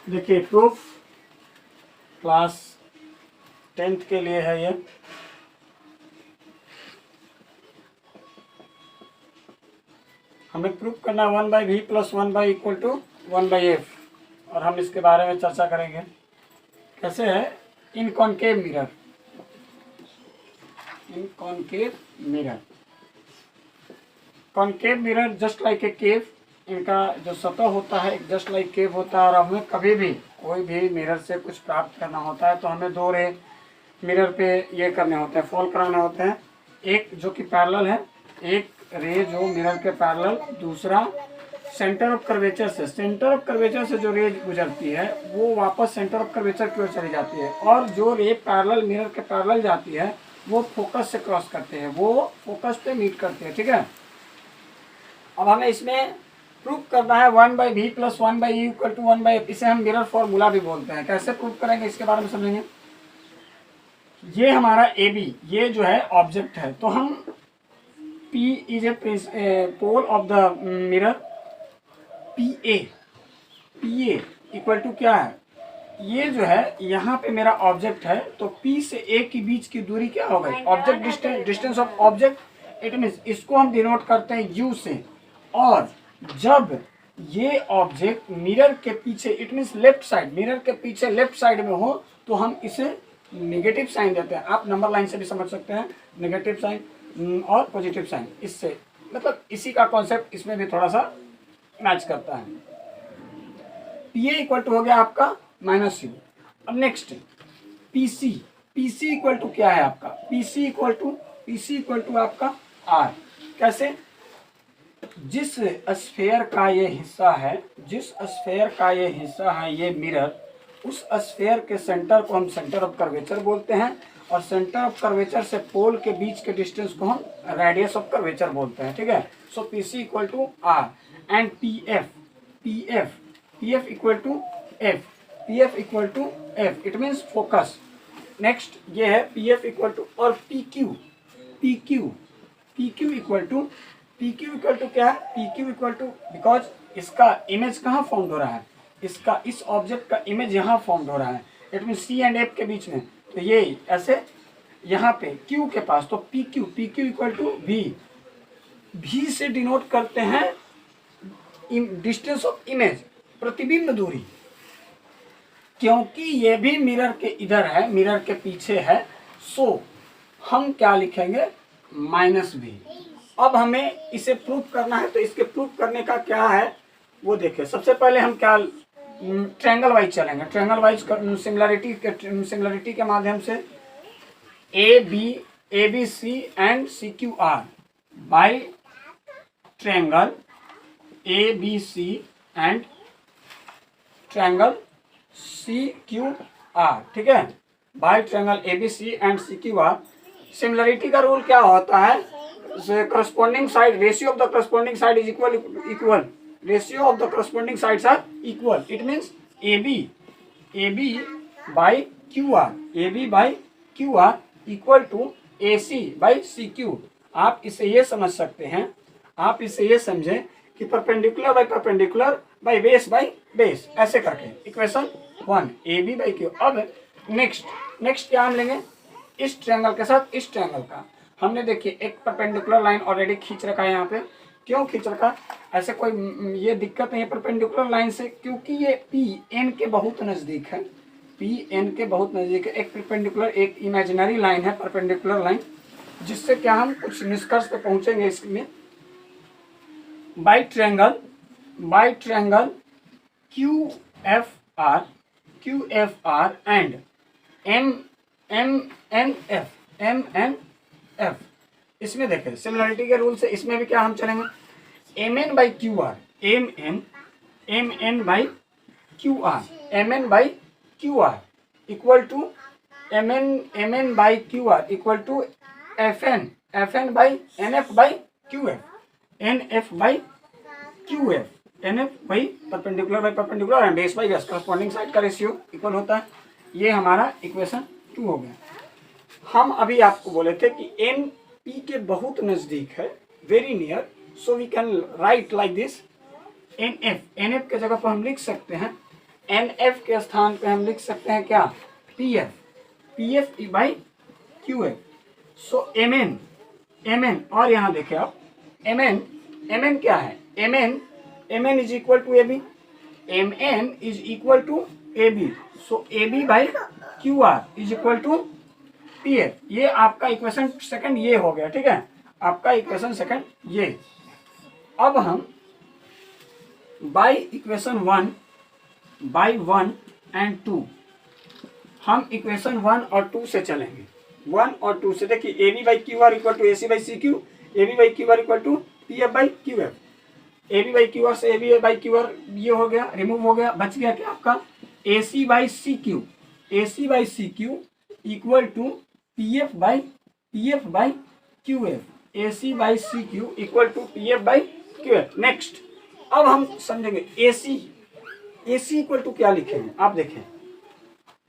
देखिए proof class 10th के लिए है ये। हमें प्रूफ करना 1/v + 1/e = 1/f, और हम इसके बारे में चर्चा करेंगे। कैसे है in concave mirror. In concave mirror, concave mirror just like a cave, इनका जो सतह होता है जस्ट लाइक केव होता है। और हमें कभी भी कोई भी मिरर से कुछ प्राप्त करना होता है तो हमें दो रे मिरर पे ये करने होते हैं, फॉल कराने होते हैं। एक जो कि पैरेलल है, एक रे जो मिरर के पैरेलल, दूसरा सेंटर ऑफ कर्वेचर से। सेंटर ऑफ कर्वेचर से जो रे गुजरती है वो वापस सेंटर ऑफ कर्वेचर की ओर चली जाती है, और जो रे पैरेलल मिरर के पैरेलल जाती है वो फोकस से क्रॉस करते हैं, वो फोकस पे मीट करते हैं। ठीक है, अब हमें इसमें प्रूफ करना है 1/v + 1/e = 1/f। इसे हम मिरर फॉर्मूला भी बोलते हैं। कैसे प्रूफ करेंगे इसके बारे में समझेंगे। ये हमारा ए बी, ये जो है ऑब्जेक्ट है, तो हम P is a pole of the mirror, PA equal to क्या है, ये जो है यहाँ पे मेरा ऑब्जेक्ट है, तो P से A के बीच की दूरी क्या हो गई, object distance, distance of object. It means इसको हम डिनोट करते हैं U से। और जब ये ऑब्जेक्ट मिरर के पीछे, it means left side, mirror के पीछे लेफ्ट साइड में हो, तो हम इसे नेगेटिव साइन देते हैं। आप नंबर लाइन से भी समझ सकते हैं, नेगेटिव साइन और पॉजिटिव साइन। इससे मतलब इसी का कॉन्सेप्ट इसमें भी थोड़ा सा मैच करता है। PA इक्वल टू हो गया आपका -u। अब नेक्स्ट PC इक्वल टू क्या है आपका, PC इक्वल टू आपका R। कैसे, जिस स्फेयर का ये हिस्सा है, ये मिरर, उस स्फेयर के सेंटर को हम सेंटर ऑफ कर्वेचर बोलते हैं, और सेंटर ऑफ कर्वेचर से पोल के बीच के डिस्टेंस को हम रेडियस ऑफ कर्वेचर बोलते हैं। ठीक है, so PC equal to R and PF equal to F, it means focus. Next ये है PF इक्वल टू, और PQ इक्वल टू क्या है, PQ इक्वल टू, बिकॉज इसका इमेज कहाँ फाउंड हो रहा है, इसका इस ऑब्जेक्ट का इमेज यहाँ फाउंड हो रहा है, it mean C and F के बीच में, तो ये ऐसे यहाँ पे Q के पास, तो PQ इक्वल टू V से डिनोट करते हैं डिस्टेंस ऑफ इमेज, प्रतिबिंब दूरी, क्योंकि ये भी मिरर के इधर है, मिरर के पीछे है, सो हम क्या लिखेंगे -v। अब हमें इसे प्रूफ करना है, तो इसके प्रूफ करने का क्या है वो देखिए। सबसे पहले हम क्या ट्रायंगल वाइज चलेंगे, ट्रायंगल वाइज सिमिलरिटी के माध्यम से ABC and CQR by triangle ABC and triangle CQR। ठीक है, by triangle ABC and CQR। Similarity का रूल क्या होता है, corresponding side, ratio of the corresponding side is equal, ratio of the corresponding sides are equal. It means AB by QR equal to AC by CQ। आप इसे ये समझ सकते हैं, आप इसे ये समझें कि perpendicular by perpendicular by base, ऐसे करके इक्वेशन 1 AB by Q। अब नेक्स्ट क्या हम लेंगे, इस ट्रायंगल के साथ इस ट्रायंगल का हमने देखिए एक परपेंडिकुलर लाइन ऑलरेडी खींच रखा है। यहाँ पे क्यों खींच रखा, ऐसे कोई ये दिक्कत नहीं है परपेंडिकुलर लाइन से, क्योंकि ये PN के बहुत नज़दीक है, PN के बहुत नज़दीक है। एक परपेंडिकुलर, एक इमेजिनरी लाइन है परपेंडिकुलर लाइन, जिससे क्या हम कुछ निष्कर्ष पे पहुंचेंगे इसमें। By triangle QFR and MNF। इसमें देखें सिमिलरिटी के रूल से इसमें भी क्या हम चलेंगे, MN by QR equal to MN by QR equal to FN by NF by QF, NF by QF, NF by perpendicular and base by base, corresponding side का रेशियो इक्वल होता है। ये हमारा इक्वेशन 2 हो गया। हम अभी आपको बोले थे कि N P के बहुत नज़दीक है, very near, so we can write like this NF के जगह पर हम लिख सकते हैं एन एफ के स्थान पे हम लिख सकते हैं क्या, P F, P F by Q F. So M N, M N, और यहाँ देखिए आप एम एन, एम एन क्या है, M N, M N is equal to A B, M N is equal to A B. So A B by Q R is equal to P F. ये आपका equation second ये हो गया, ठीक है, आपका इक्वेशन सेकंड ये। अब हम बाई इक्वेशन 1, बाई 1 एंड 2, हम इक्वेशन 1 और 2 से चलेंगे। 1 और 2 से देखिए, A B by Q R equal to A C by C Q, A B by Q R equal to P F by Q F. A B by Q R से A B by Q R ये हो गया, remove हो गया, बच गया क्या आपका A C by C Q, A C by C Q equal to P F by Q F, A C by C Q equal to P F by Q F. Next अब हम समझेंगे ए सी equal to क्या लिखेंगे, आप देखें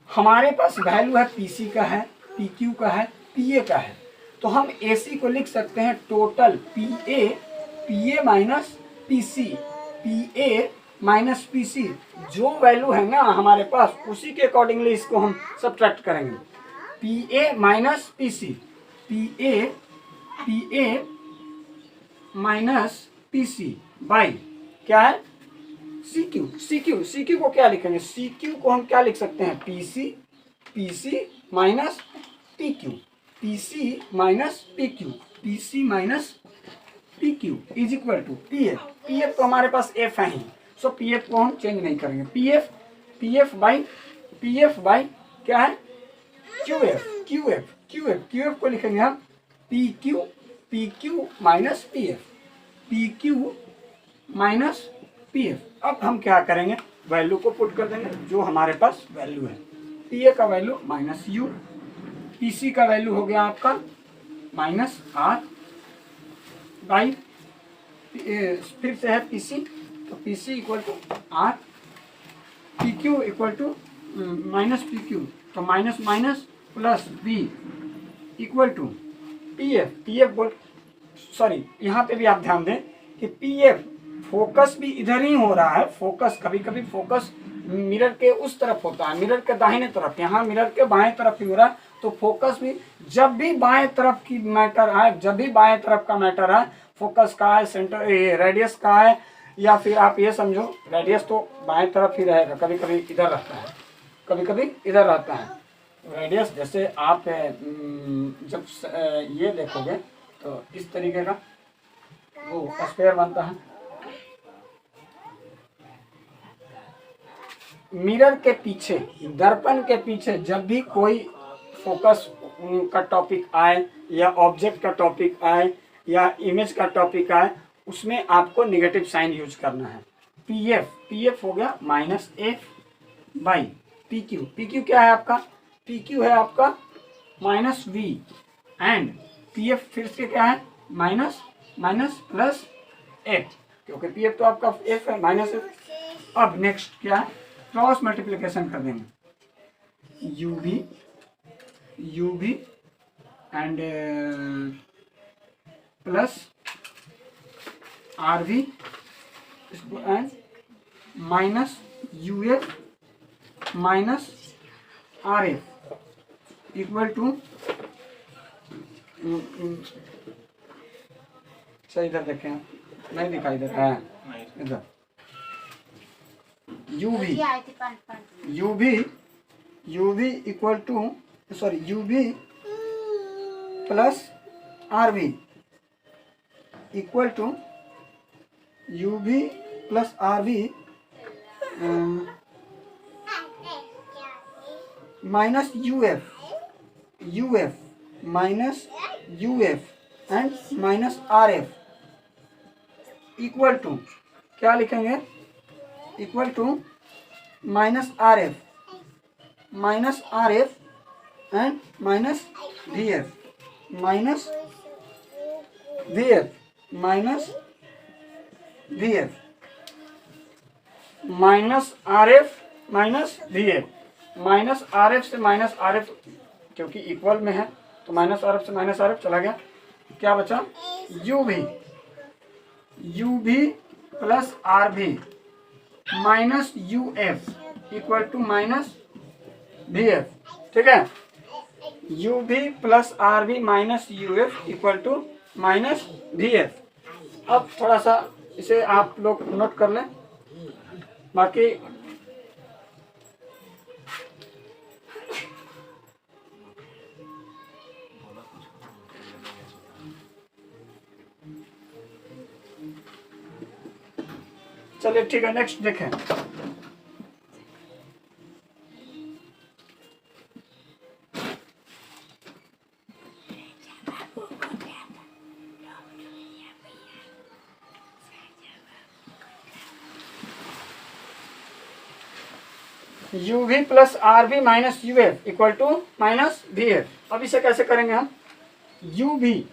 हमारे पास value है P C का है, पी क्यू का है, पी ए का है, तो हम ए सी को लिख सकते हैं total P A minus P C, P A minus P C. जो वैल्यू है ना हमारे पास उसी के अकॉर्डिंगली इसको हम सब्ट्रैक्ट करेंगे, P A minus P C, P A minus P C by क्या है सी क्यू, सी क्यू को क्या लिखेंगे, सी क्यू को हम क्या लिख सकते हैं, P C minus P Q, P C minus P Q, P C minus P Q is equal to P F. P F तो हमारे पास एफ है ही, सो पी एफ को हम चेंज नहीं करेंगे, पी एफ बाई क्या है क्यू एफ को लिखेंगे हम P Q minus P F, P Q minus P F. अब हम क्या करेंगे, वैल्यू को पुट कर देंगे जो हमारे पास वैल्यू है, पी ए का value minus U, P C का वैल्यू हो गया आपका माइनस आर बाई फिर से है पी सी, तो P C equal to R, P Q equal to minus P Q, तो minus minus plus B equal to P F बोल, सॉरी यहाँ पे भी आप ध्यान दें कि पी एफ फोकस भी इधर ही हो रहा है, फोकस कभी कभी फोकस मिरर के उस तरफ होता है, मिरर के दाहिने तरफ, यहाँ मिरर के बाएं तरफ ही हो रहा है, तो फोकस भी जब भी बाएं तरफ की मैटर आए, जब भी बाएं तरफ का मैटर है, फोकस का है, सेंटर रेडियस का है, या फिर आप ये समझो रेडियस तो बाएं तरफ ही रहेगा, कभी कभी इधर रहता है, कभी कभी इधर रहता है रेडियस। जैसे आप जब ये देखोगे तो इस तरीके का वो स्फीयर बनता है, मिरर के पीछे, दर्पण के पीछे जब भी कोई फोकस का टॉपिक आए या ऑब्जेक्ट का टॉपिक आए या इमेज का टॉपिक आए, उसमें आपको नेगेटिव साइन यूज करना है। पी एफ हो गया minus F by P Q क्या है आपका, पी क्यू है आपका minus V and P F फिर से क्या है माइनस प्लस एफ, क्योंकि पी एफ तो आपका एफ है माइनस एफ। अब नेक्स्ट क्या है, क्रॉस मल्टीप्लिकेशन कर देंगे, U B and plus R V and minus U F minus R F equal to, सही इधर देखें, नहीं दिखाई दे रहा है इधर, U V equal to, sorry U V plus R V equal to U V plus R V minus U F minus U F and minus R F equal to क्या लिखेंगे, equal to minus R F and minus V F minus V F minus V F minus R F minus V F, minus R F से minus R F क्योंकि equal में है तो minus R F से minus R F चला गया, क्या बचा यू भी प्लस आर भी minus U F equal to minus V F. ठीक है, U V plus R V minus U F equal to minus V F. अब थोड़ा सा इसे आप लोग नोट कर लें, बाकी चलिए ठीक है, नेक्स्ट देखें। U V plus R V minus U F equal to minus V F. अब इसे कैसे करेंगे हम, U V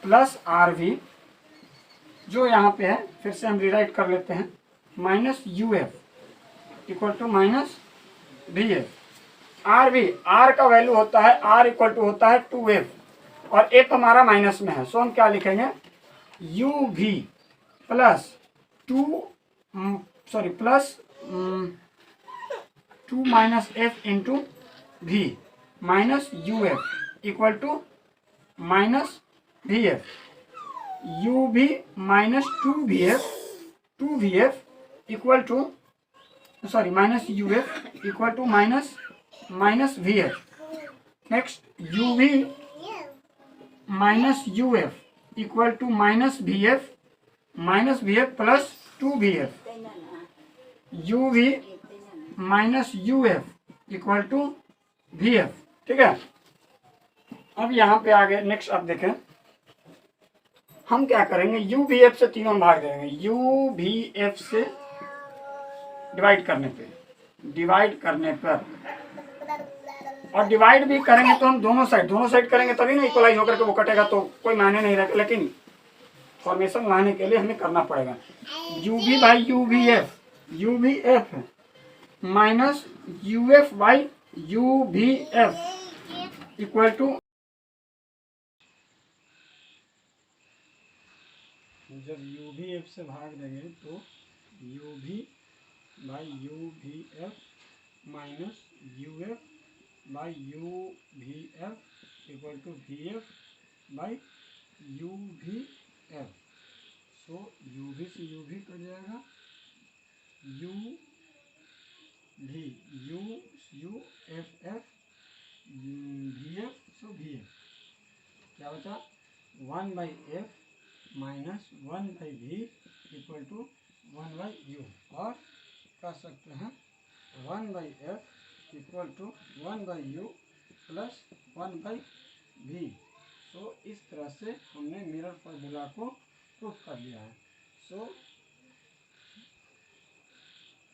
plus R V जो यहाँ पे है फिर से हम रिराइट कर लेते हैं, minus U F equal to minus V F. R V, R का वैल्यू होता है, आर इक्वल टू होता है 2f और एफ हमारा माइनस में है, सो हम क्या लिखेंगे, U V plus plus 2 minus F into V minus U F equal to minus V F. U V minus 2v f equal to minus U F equal to minus V F. Next U V minus U F equal to minus V F plus 2v f। U V minus U F equal to V F. ठीक है, अब यहाँ पे आगे next अब देखें, हम क्या करेंगे, यू वी एफ से तीनों भाग देंगे, यू वी एफ से डिवाइड करने पर और डिवाइड भी करेंगे तो हम दोनों साइड करेंगे तभी ना इक्वलाइज होकर के वो कटेगा, तो कोई मायने नहीं रखेगा, लेकिन फॉर्मेशन लाने के लिए हमें करना पड़ेगा। U V by U V F minus U F by U V F equal to, जब यू वी एफ से भाग देंगे तो U V by U V F minus U F by U V F equal to V F by U V F. So U V से U V cut जाएगा, U F F V F, so V F क्या बचा, 1 by F minus 1 by V equal to 1 by U, और कह सकते हैं 1 by F equal to 1 by U plus 1 by V. So इस तरह से हमने मिरर फार्मूला को प्रूफ कर लिया है। सो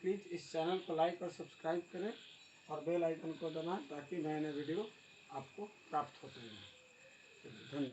प्लीज़ इस चैनल को लाइक और सब्सक्राइब करें और बेल आइकन को दबाएं ताकि नए नए वीडियो आपको प्राप्त होते रहें। धन्यवाद।